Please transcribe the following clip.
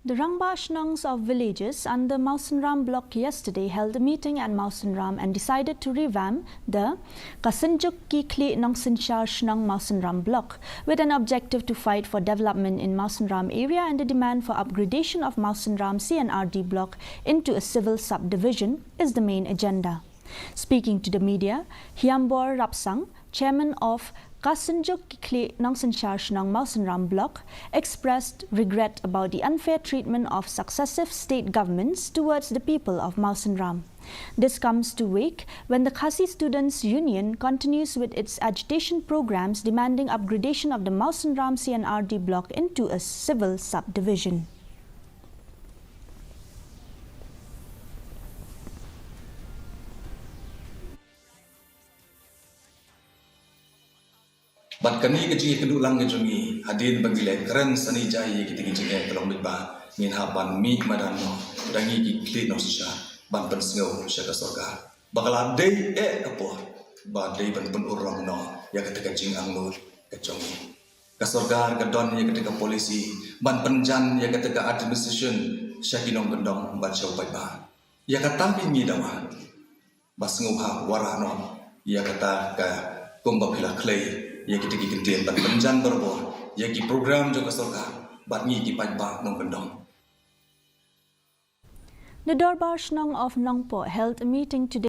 The Rangbashnongs of villages under Mawsynram block yesterday held a meeting at Mawsynram and decided to revamp the Kasanjuk Kikli Nongsinchar Shnong Mawsynram block with an objective to fight for development in Mawsynram area and the demand for upgradation of Mawsynram CNRD block into a civil subdivision is the main agenda. Speaking to the media, Hyambor Rapsang, chairman of Kasanjuk Kikli Nongsinchar Shnong Mawsynram block, expressed regret about the unfair treatment of successive state governments towards the people of Mawsynram. This comes to wake when the Khasi Students' Union continues with its agitation programs demanding upgradation of the Mawsynram CNRD block into a civil subdivision. Bat kani kecil kedua lang ngejungi hadin bagilai keren sani jai kita kecil kalau mitba min haban mi madan no dangi kikli no sisa ban pensengau syaka sorga bakal day kapor ba day ban pen urang no ya ketika jing angnul kecongi kasorga kedon ya ketika polisi ban penjan ya ketika administration syakinong gendong ba chau bai ba ya kata mi dawa basngau ha warano ya kata ka kumbak hila clay ya kita kikintin ban penjan berbor ya ki program juga sorga bat ngi ki pajba nong gendong. The Dorbar Shnong of Nongpo held a meeting today